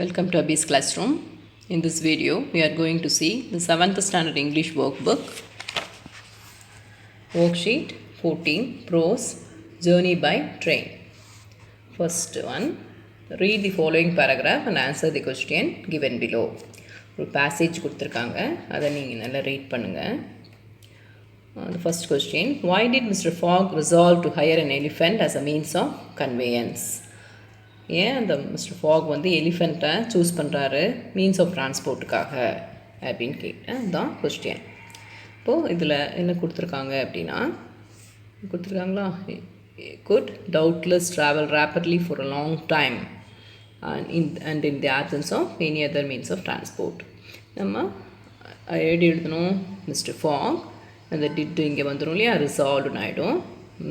Welcome to Abhi's Classroom. In this video, we are going to see the 7th Standard English Workbook, Worksheet 14, Prose, Journey by Train. First one, read the following paragraph and answer the question given below. ஒரு passage கொடுத்துருக்காங்க, அதை நீங்கள் நல்லா read பண்ணுங்கள். The first question, why did Mr. Fogg resolve to hire an elephant as a means of conveyance? ஏன் அந்த mister fog வந்து எலிஃபெண்ட்டை choose பண்ணுறாரு மீன்ஸ் ஆஃப் ட்ரான்ஸ்போர்ட்டுக்காக அப்படின்னு கேட்டேன். அதுதான் கொஸ்டின். இப்போது இதில் என்ன கொடுத்துருக்காங்க அப்படின்னா கொடுத்துருக்காங்களா, could doubtless travel rapidly for a long time and in the absence of any other means of transport. நம்ம எப்படி எழுதணும், மிஸ்டர் ஃபாக் அந்த டிட்டு இங்கே வந்துடும் இல்லையா, ரிசால்வ்னு ஆகிடும்.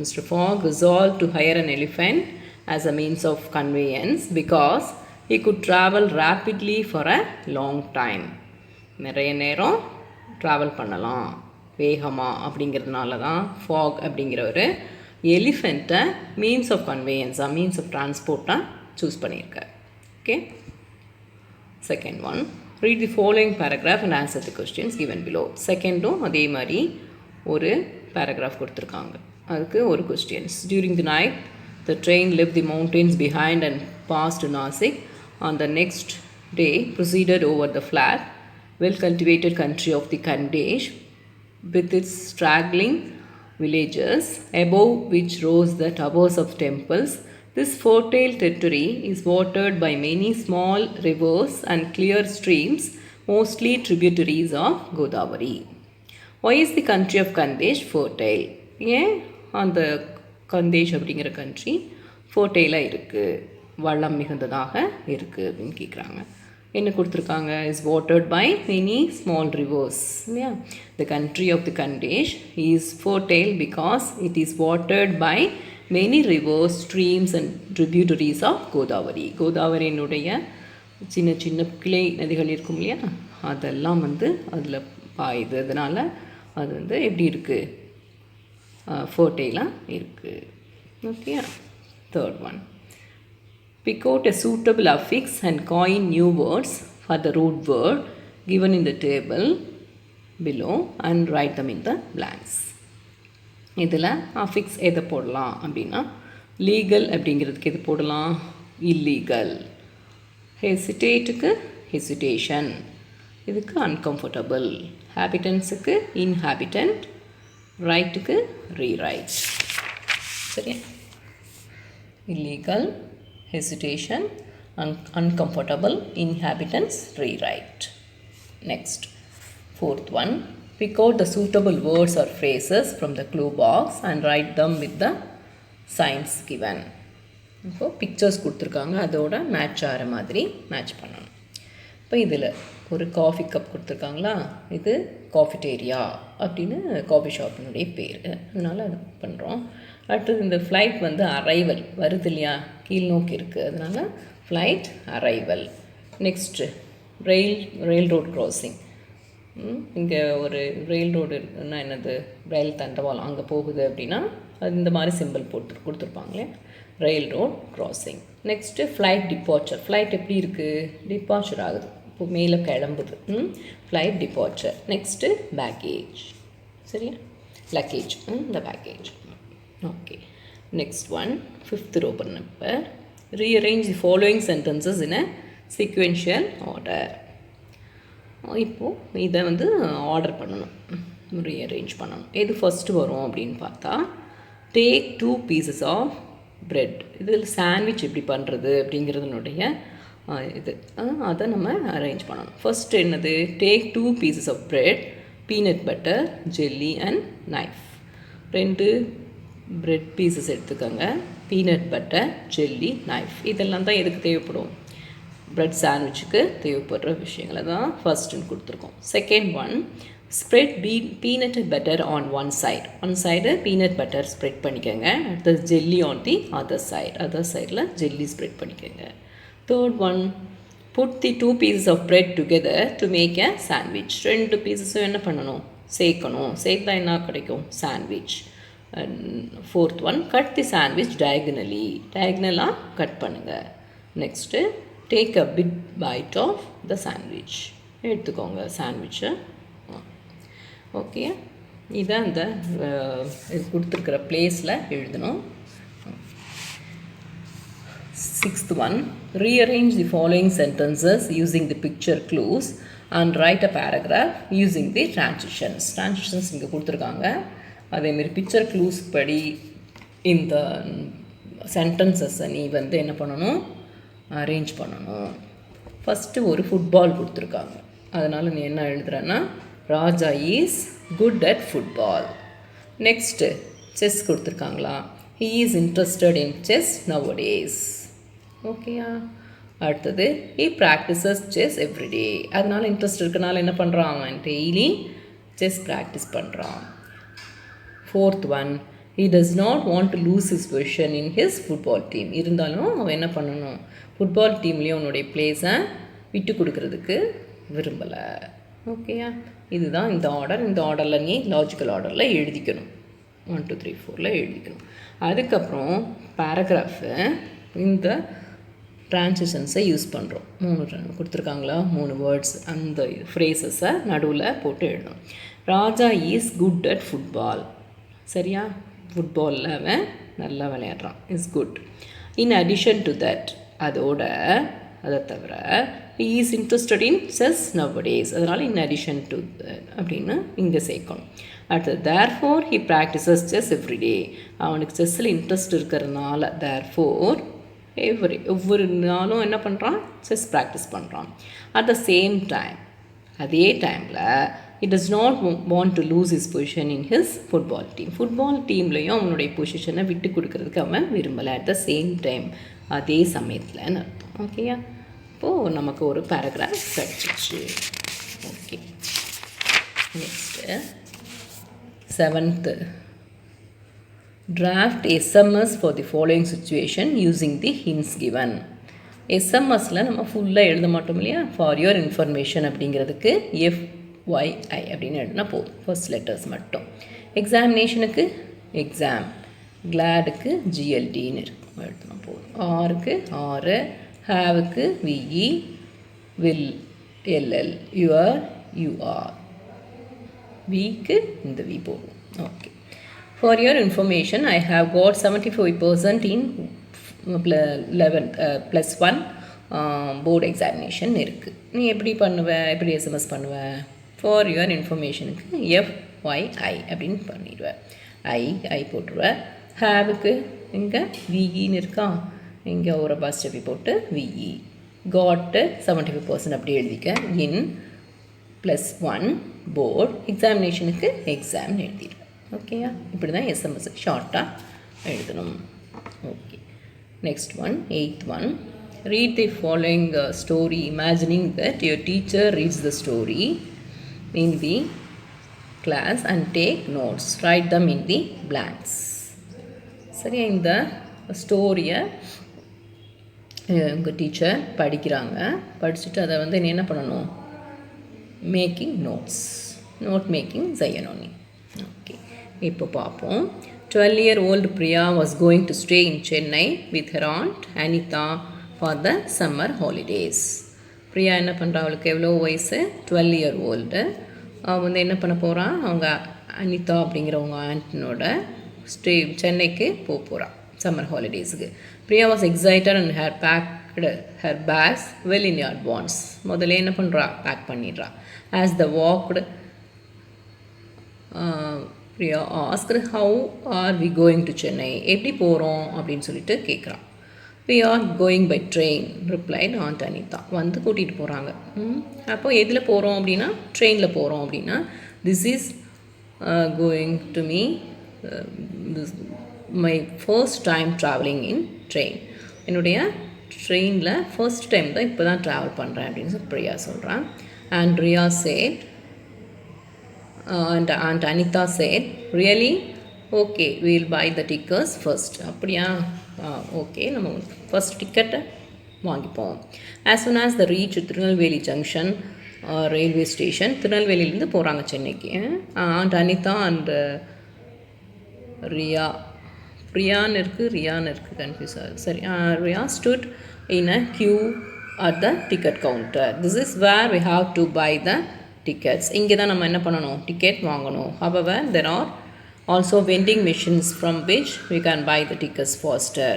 Mister Fogg resolve to hire an elephant as a means of conveyance because he could travel rapidly for a long time. நிறைய நேரம் ட்ராவல் பண்ணலாம் வேகமாக அப்படிங்கிறதுனால தான் ஃபாக் அப்படிங்கிற ஒரு எலிஃபெண்ட்டை மீன்ஸ் ஆஃப் கன்வேயன்ஸாக மீன்ஸ் ஆஃப் ட்ரான்ஸ்போர்ட்டாக சூஸ் பண்ணியிருக்கார். Okay, second one, read the following paragraph and answer the questions given below. செகண்டும் அதே மாதிரி ஒரு பேராகிராஃப் கொடுத்துருக்காங்க, அதுக்கு ஒரு questions. During the night the train left the mountains behind and passed Nasik. On the next day, proceeded over the flat, well-cultivated country of the Khandesh, with its straggling villages, above which rose the towers of temples. This fertile territory is watered by many small rivers and clear streams, mostly tributaries of Godavari. Why is the country of Khandesh fertile? On the Khandesh அப்படிங்கிற country ஃபோர்டைலாக இருக்குது, வளம் மிகுந்ததாக இருக்குது அப்படின்னு கேட்குறாங்க. என்ன கொடுத்துருக்காங்க, is watered by many small rivers இல்லையா. The country of the Khandesh is fertile because it is watered by many rivers, streams and tributaries of Godavari. கோதாவரியினுடைய சின்ன சின்ன கிளை நதிகள் இருக்கும் இல்லையா, அதெல்லாம் வந்து அதில் பாயுது. அதனால் அது வந்து எப்படி இருக்குது, ஃபோர்டைலாக இருக்குது. Okay, third one, pick out a suitable affix and coin new words for the root word given in the table below and write them in the blanks. இதில் அஃபிக்ஸ் எதை போடலாம் அப்படின்னா, லீகல் அப்படிங்கிறதுக்கு எது போடலாம், இல்லீகல். ஹெசிடேட்டுக்கு ஹெசிடேஷன், இதுக்கு uncomfortable. ஹேபிட்டன்ஸுக்கு இன்ஹேபிட்டன்ட், ரைட்டுக்கு rewrite. சரியா, illegal, hesitation, uncomfortable, inhabitants, rewrite. Next, fourth one, pick out the suitable words or phrases from the clue box and write them with the signs given. இப்போ pictures கொடுத்துருக்காங்க, அதோட match ஆகிற மாதிரி match பண்ணணும். இப்போ இதில் ஒரு காஃபி கப் கொடுத்துருக்காங்களா, இது காஃபிடேரியா அப்படின்னு காஃபி ஷாப்பினுடைய பேர், அதனால் அது பண்ணுறோம். அடுத்தது இந்த ஃப்ளைட் வந்து அரைவல் வருது இல்லையா, கீழ் நோக்கி இருக்குது, அதனால் ஃப்ளைட் அரைவல். நெக்ஸ்ட்டு ரயில் ரோட் க்ராசிங். இங்கே ஒரு ரயில் ரோடு இருக்குன்னா என்னது, ரயில் தண்டவாளம் அங்கே போகுது அப்படின்னா அது இந்த மாதிரி சிம்பிள் போட்டு கொடுத்துருப்பாங்களே, rail road crossing. Next flight departure. Flight எப்படி இருக்குது, டிபார்ச்சர் ஆகுது, இப்போ மேலே கிளம்புது, ஃப்ளைட் டிபார்ச்சர். நெக்ஸ்ட்டு பேக்கேஜ், சரியா, லக்கேஜ், இந்த baggage. Okay, next one, fifth row பண்ணப்போ rearrange the following sentences in a sequential order. இப்போது இதை வந்து ஆர்டர் பண்ணணும், ரீஅரேஞ்ச் பண்ணணும். எது ஃபஸ்ட்டு வரும் அப்படின்னு பார்த்தா, டேக் 2 pieces ஆஃப் பிரெட். இதில் சாண்ட்விச் எப்படி பண்ணுறது அப்படிங்கிறதுனுடைய இது, அதை நம்ம அரேஞ்ச் பண்ணணும். ஃபஸ்ட்டு என்னது, take 2 pieces of bread, peanut butter, jelly and knife. 2 bread pieces எடுத்துக்கோங்க, பீனட் பட்டர், ஜெல்லி, நைஃப். இதெல்லாம் தான் எதுக்கு தேவைப்படும், பிரெட் சாண்ட்விச்சுக்கு தேவைப்படுற விஷயங்களை தான் ஃபஸ்ட்டுன்னு கொடுத்துருக்கோம். Second one, spread peanut butter on one side peanut butter spread பண்ணிக்கோங்க. அடுத்தது ஜெல்லி ஆன் தி அதர் சைடில் ஜெல்லி ஸ்ப்ரெட் பண்ணிக்கோங்க. Third one, put the 2 pieces of bread together to make a sandwich. 2 பீசஸும் என்ன பண்ணணும், சேர்க்கணும். சேர்த்தா என்ன கிடைக்கும், sandwich. Fourth one, cut the sandwich டயகனலாக கட் பண்ணுங்கள். Next take a bit bite of the sandwich. எடுத்துக்கோங்க சாண்ட்விட்சை. ஓகே, இதான் இந்த கொடுத்துருக்கிற பிளேஸில் எழுதணும். Sixth one, rearrange the following sentences using the picture clues and write a paragraph using the transitions. Transitions இங்கே கொடுத்துருக்காங்க. அதேமாரி பிக்சர் க்ளூஸ் படி இந்த சென்டென்சஸை நீ வந்து என்ன பண்ணணும், அரேஞ்ச் பண்ணணும். ஃபஸ்ட்டு ஒரு ஃபுட்பால் கொடுத்துருக்காங்க. அதனால் நீ என்ன எழுதுறன்னா, Raja is good at football. Next chess கொடுத்துருக்காங்களா, he is interested in chess nowadays. ஓகேயா. அடுத்தது he practices chess every day. அதனால் இன்ட்ரெஸ்ட் இருக்கனால என்ன பண்ணுறான், அவன் டெய்லி செஸ் ப்ராக்டிஸ் பண்ணுறான். Fourth one, he does not want to lose his position in his football team. இருந்தாலும் அவன் என்ன பண்ணணும், ஃபுட்பால் டீம்லேயும் அவனுடைய பிளேஸை விட்டு கொடுக்கறதுக்கு விரும்பலை. ஓகேயா. இதுதான் இந்த ஆர்டர். இந்த ஆர்டரில் நீ லாஜிக்கல் ஆர்டரில் எழுதிக்கணும். 1 2 3 4 எழுதிக்கணும். அதுக்கப்புறம் பேராகிராஃபு இந்த ட்ரான்சிஷன்ஸை யூஸ் பண்ணுறோம். 3 கொடுத்துருக்காங்களா, 3 வேர்ட்ஸ், அந்த ஃப்ரேசஸை நடுவில் போட்டு எழுதணும். Raja is good at football. சரியா, ஃபுட்பாலில் அவன் நல்லா விளையாடுறான், is good. In addition to that, அதை தவிர he is interested in chess nowadays. அதனால் in addition to that அப்படின்னு இங்கே சேர்க்கணும். அடுத்தது therefore he practices chess every day. அவனுக்கு செஸ்ஸில் இன்ட்ரெஸ்ட் இருக்கிறதுனால therefore ஒவ்வொரு நாளும் என்ன பண்ணுறான், செஸ் ப்ராக்டிஸ் பண்ணுறான். அட் த சேம் டைம், அதே டைமில் he does not want to lose his position in his football team. Football டீம்லேயும் அவனுடைய பொசிஷனை விட்டு கொடுக்கறதுக்கு அவன் விரும்பலை. அட் த சேம் டைம், அதே சமயத்தில்னு அர்த்தம். ஓகேயா. இப்போது நமக்கு ஒரு பேராகிராஃப் கிடச்சிச்சு. Okay, next 7th, draft SMS for the following situation using the hints given. எஸ்எம்எஸில் நம்ம ஃபுல்லாக எழுத மாட்டோம் இல்லையா, ஃபார் யுவர் இன்ஃபர்மேஷன் அப்படிங்கிறதுக்கு FYI அப்படின்னு எழுதினா போதும், ஃபர்ஸ்ட் லெட்டர்ஸ் மட்டும். எக்ஸாமினேஷனுக்கு எக்ஸாம், கிளாடுக்கு GLDன்னு இருக்கும், எழுதினா போதும். ஆருக்கு ஆறு, ஹாவுக்கு VE, will LL, your UR, week இந்த V போகும். Okay. For your information I have got 75% in 11+1 board examination இருக்குது. நீ எப்படி எப்படி எஸ்எம்எஸ் பண்ணுவேன், ஃபார் யுவர் இன்ஃபர்மேஷனுக்கு FYI அப்படின்னு பண்ணிடுவேன். ஐ போட்டுருவேன். ஹேவுக்கு இங்கே VEன்னு இருக்கா, இங்கே ஒரு பாஸ்டபி போட்டு VE. காட்டு 75% அப்படி எழுதிக்க. இன் +1 போர்டு எக்ஸாமினேஷனுக்கு எக்ஸாம்னு எழுதிடுவேன். ஓகேயா. இப்படி தான் எஸ்எம்எஸ் ஷார்ட்டாக எழுதணும். Okay, next one, 8th one, read the following story imagining that your teacher reads the story in the class and take notes. Write them in the blanks. சரியா, இந்த ஸ்டோரியை உங்கள் டீச்சர் படிக்கிறாங்க, படிச்சுட்டு அதை வந்து நீ என்ன பண்ணணும், மேக்கிங் நோட்ஸ், நோட் மேக்கிங் செய்யணும் நீ. ஓகே, இப்போ பார்ப்போம். 12-year-old Priya was going to stay in Chennai with her aunt Anita for the summer holidays. Priya என்ன பண்ணுறா, அவளுக்கு எவ்வளோ வயசு, 12-year-old. அவள் வந்து என்ன பண்ண போகிறான், அவங்க அனிதா அப்படிங்கிறவங்க ஆண்ட்னோட சென்னைக்கு போகிறான் சம்மர் ஹாலிடேஸுக்கு. Priya was excited and her packed her bags well in advance. முதல்ல என்ன பண்ணுறா, பேக் பண்ணிடுறா. As the walked Priya asked how are we going to Chennai, எப்படி போகிறோம் அப்படின்னு சொல்லிட்டு கேட்குறான். We are going by train replied aunt Anita. வந்து கூட்டிகிட்டு போகிறாங்க. அப்போ எதில் போகிறோம் அப்படின்னா, ட்ரெயினில் போகிறோம் அப்படின்னா, this is going to me my first time travelling in train. என்னுடைய ட்ரெயினில் ஃபர்ஸ்ட் டைம் தான் இப்போ தான் ட்ராவல் பண்ணுறேன் அப்படின்னு சொல்லி பிரியா சொல்கிறான். And Riya said and Anita said, really? Okay, we will buy the tickets first. அப்படியா, ஓகே, நம்ம ஃபர்ஸ்ட் டிக்கெட்டை வாங்கிப்போம். as soon as they reach Tirunelveli junction railway station, திருநெல்வேலியிலேருந்து போகிறாங்க சென்னைக்கு. அண்ட் அனிதா அண்ட் ரியா, ரியான்னு இருக்குது கன்ஃபியூஸ் ஆகுது. சரி, Riya stood in a queue at the ticket counter. This is where we have to buy the tickets. இங்கே தான் நம்ம என்ன பண்ணணும், டிக்கெட் வாங்கணும். However, there are also vending machines from which we can buy the tickets faster.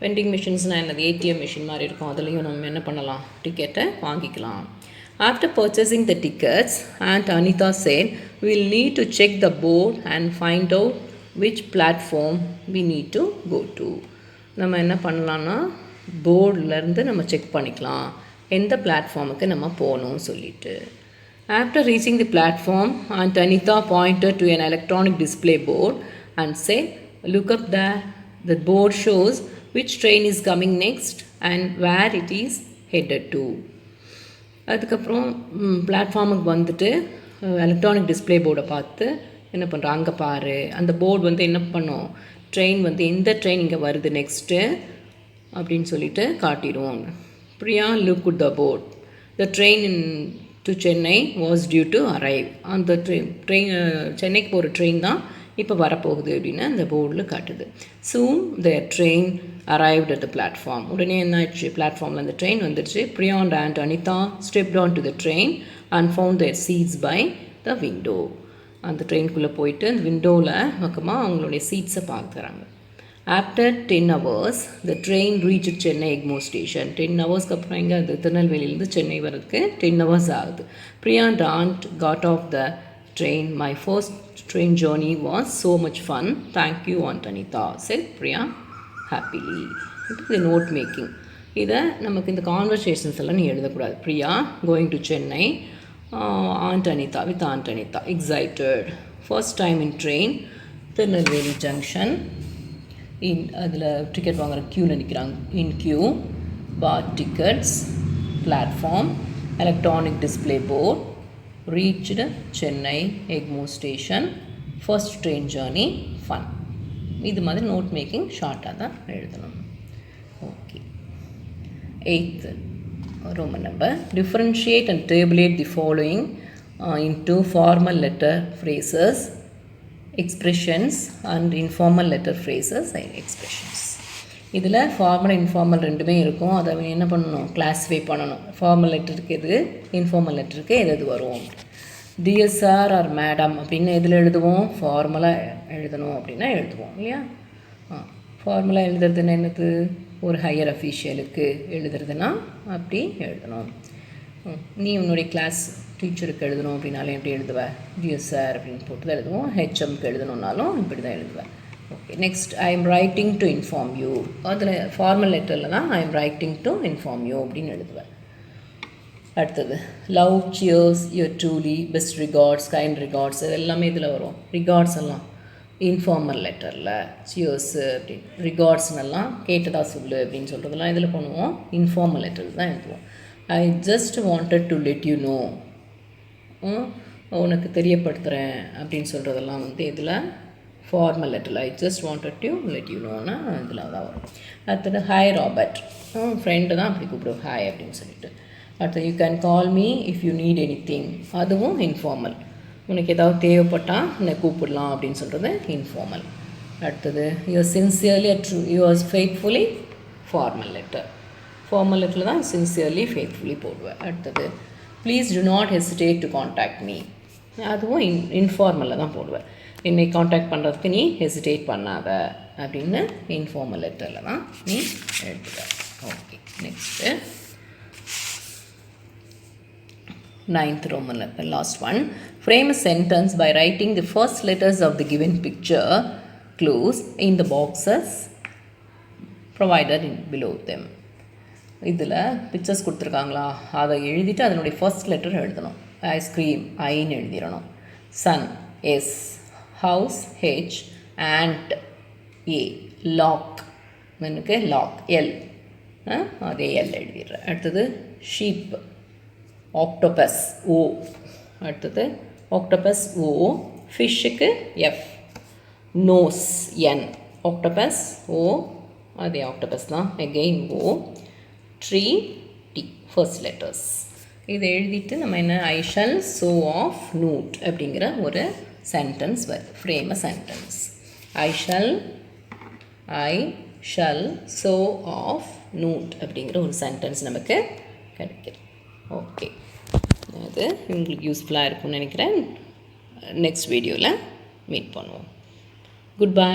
Vending machines என்னது, ATM machine மாதிரி இருக்கும், அதுலேயும் நம்ம என்ன பண்ணலாம், டிக்கெட்டை வாங்கிக்கலாம். After purchasing the tickets, Aunt Anita said, we'll need to check the board and find out which platform we need to go to. நம்ம என்ன பண்ணலான்னா, போர்டிலேருந்து நம்ம செக் பண்ணிக்கலாம் எந்த பிளாட்ஃபார்முக்கு நம்ம போகணும்னு சொல்லிட்டு. After reaching the platform, Aunt Anita pointed to an electronic display board and said, look up there. The board shows which train is coming next and where it is headed to. அதுக்கப்புறம் பிளாட்ஃபார்முக்கு வந்துட்டு electronic display போர்டை பார்த்து என்ன பண்ணுறோம், அங்கே பாரு, அந்த board வந்து என்ன பண்ணும், ட்ரெயின் வந்து எந்த ட்ரெயின் இங்கே வருது நெக்ஸ்ட்டு அப்படின்னு சொல்லிட்டு காட்டிடுவோம். Priya look at the board. The train to Chennai was due to arrive. அந்த ட்ரெயின் சென்னைக்கு போகிற ட்ரெயின் தான் இப்போ வரப்போகுது அப்படின்னு அந்த போர்டில் காட்டுது. Soon the train arrived at the platform. உடனே என்ன ஆச்சு, பிளாட்ஃபார்மில் அந்த ட்ரெயின் வந்துடுச்சு. Priya and Aunt Anita stepped onto the train and found their seats by the window. அந்த ட்ரெயின்குள்ளே போயிட்டு அந்த விண்டோவில் பக்கமாக அவங்களுடைய சீட்ஸை பார்க்குறாங்க. After 10 hours, the train reached Chennai Egmore station. 10 ஹவர்ஸ்க்கு அப்புறம் எங்கே, அது திருநெல்வேலியிலேருந்து சென்னை வரதுக்கு 10 hours ஆகுது. Priya and Aunt got off the train. My first train journey was so much fun. Thank you, Aunt Anita, said Priya happily. இது note making. இதை நமக்கு இந்த கான்வர்சேஷன்ஸ் எல்லாம் நீ எழுதக்கூடாது. Priya going to Chennai, Aunt Anita with Aunt Anita excited. First time in train, Tirunelveli junction. அதில் ticket வாங்குற க்யூவில் நிற்கிறாங்க. In queue, bought tickets, platform, electronic display board, reached Chennai Egmore station, first train journey, fun. இது மாதிரி நோட் மேக்கிங் ஷார்ட்டாக தான் எழுதணும். Okay. 8th Roman number. Differentiate and tabulate the following into formal letter phrases, expressions and informal letter phrases and expressions. இதில் formal informal ரெண்டுமே இருக்கும். அதை என்ன பண்ணணும், கிளாஸிஃபை பண்ணணும். ஃபார்மல் லெட்டருக்கு எது, இன்ஃபார்மல் லெட்டருக்கு எது வரும். டியர் சார் ஆர் மேடம் அப்படின்னு எதில் எழுதுவோம், ஃபார்மலாக எழுதணும் அப்படின்னா எழுதுவோம் இல்லையா. ஃபார்மலாக எழுதுறதுன்னு என்னது, ஒரு ஹையர் அஃபீஷியலுக்கு எழுதுறதுன்னா அப்படி எழுதணும். நீ உன்னுடைய கிளாஸ் டீச்சருக்கு எழுதணும் அப்படின்னாலும் எப்படி எழுதுவேன், டியர் சார் அப்படின்னு போட்டு தான் எழுதுவோம். ஹெச்எம்க்கு எழுதணுன்னாலும் இப்படி தான் எழுதுவேன். Okay. Next, I am writing to inform you. அதில் ஃபார்மல் லெட்டரில் தான் I am writing to inform you அப்படின்னு எழுதுவேன். அடுத்தது, love, cheers, your truly, best regards, kind regards, இது எல்லாமே இதில் வரும். ரிகார்ட்ஸ் எல்லாம் இன்ஃபார்மல் லெட்டரில், சியர்ஸு அப்படின்னு, ரிகார்ட்ஸ்னெல்லாம் கேட்டதா சொல்லு அப்படின்னு சொல்கிறதெல்லாம் இதில் பண்ணுவோம், இன்ஃபார்மல் லெட்டரில் தான் எழுதுவோம். I just wanted to let you know, உனக்கு தெரியப்படுத்துகிறேன் அப்படின்னு சொல்கிறதெல்லாம் வந்து இதில் ஃபார்மல் லெட்டரில். I just wanted to let you நோன்னா இதில் தான் வரும். அடுத்தது, ஹாய் ராபர்ட், ஃப்ரெண்டு தான் அப்படி கூப்பிடுவோம் ஹாய் அப்படின்னு சொல்லிட்டு. அடுத்தது, you can call me if you need any thing, அதுவும் இன்ஃபார்மல். உனக்கு ஏதாவது தேவைப்பட்டால் என்னை கூப்பிடலாம் அப்படின்னு சொல்கிறது இன்ஃபார்மல். அடுத்தது, you sincerely true, you are faithfully, formal letter. Formal லெட்டரில் தான் சின்சியர்லி ஃபெய்த்ஃபுல்லி போடுவேன். அடுத்தது, please to not hesitate to contact me, அதுவும் இன்ஃபார்மலில் தான் போடுவேன். என்னை காண்டாக்ட் பண்ணுறதுக்கு நீ ஹெசிடேட் பண்ணாத அப்படின்னு இன்ஃபார்மல் லெட்டரில் தான் நீ எழுதுவ. Okay. Next 9th Roman letter, last one. Frame a sentence by writing the first letters of the given picture clues in the boxes provided below them. இதில் பிக்சர்ஸ் கொடுத்துருக்காங்களா, அதை எழுதிட்டு அதனுடைய ஃபர்ஸ்ட் லெட்டர் எழுதணும். ஐஸ்கிரீம், ஐன்னு எழுதிடணும். Sun, S, house, H, ant, A, log, எனக்கு log, L, அதே எல் எழுதிடுறேன். அடுத்தது, ஷீப், ஆக்டோபஸ், ஓ. அடுத்தது, ஆக்டோபஸ், ஓ. ஃபிஷ்ஷுக்கு F, nose, N, octopus, O, அதே ஆக்டோபஸ் தான், again O. Tree, T, first letters. இதை எழுதிட்டு நம்ம என்ன, I shall show of note அப்படிங்கிற ஒரு சென்டென்ஸ் வருது. Frame a sentence. I shall show of note அப்படிங்கிற ஒரு சென்டென்ஸ் நமக்கு கிடைக்குது. ஓகே, அது உங்களுக்கு யூஸ்ஃபுல்லாக இருக்கும்னு நினைக்கிறேன். நெக்ஸ்ட் வீடியோவில் மீட் பண்ணுவோம். Good bye.